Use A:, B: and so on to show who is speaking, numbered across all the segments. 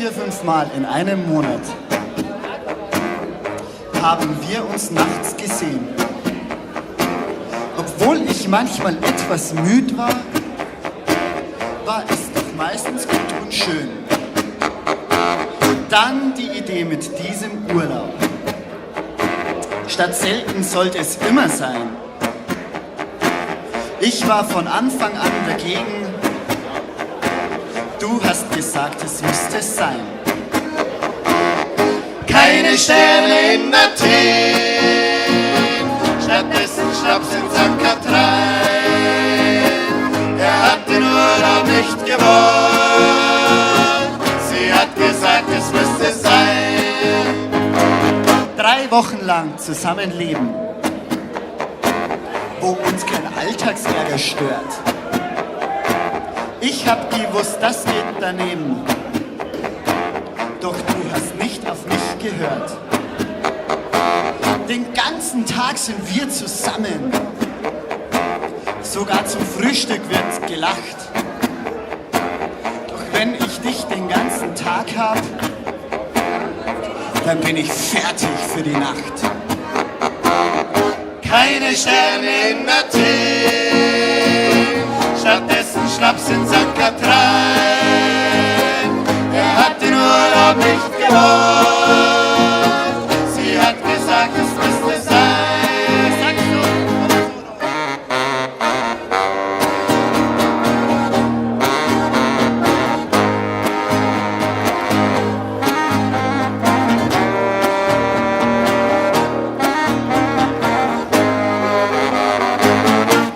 A: 4, 5 Mal in einem Monat haben wir uns nachts gesehen. Obwohl ich manchmal etwas müde war, war es doch meistens gut und schön. Dann die Idee mit diesem Urlaub. Statt selten sollte es immer sein. Ich war von Anfang an dagegen. Du hast gesagt, es müsste sein.
B: Keine Sterne in Athen, stattdessen Schnaps in St. Katrin. Er hat den Urlaub nicht gewollt, sie hat gesagt, es müsste sein.
A: 3 Wochen lang zusammenleben, wo uns kein Alltagsärger stört. Ich hab gewusst, das geht daneben, doch du hast nicht auf mich gehört. Den ganzen Tag sind wir zusammen, sogar zum Frühstück wird gelacht. Doch wenn ich dich den ganzen Tag hab, dann bin ich fertig für die Nacht.
B: Keine Sterne in Athen, stattdessen Schnaps in St. Katrin. Er hat den Urlaub nicht gewollt, sie hat gesagt, es müsste sein. Sagst du?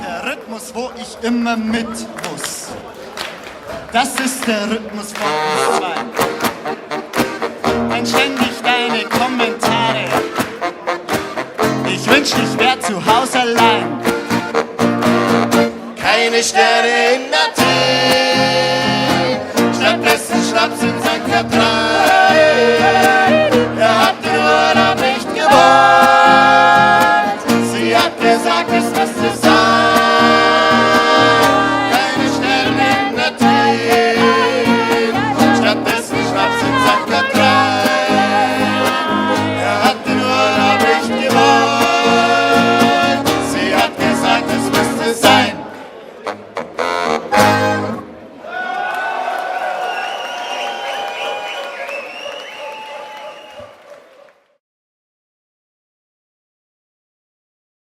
A: Der Rhythmus, wo ich immer mit muss, das ist der Rhythmus von uns zwei. Dann ständig deine Kommentare. Ich wünschte, ich wär zu Hause allein.
B: Keine Sterne in Athen,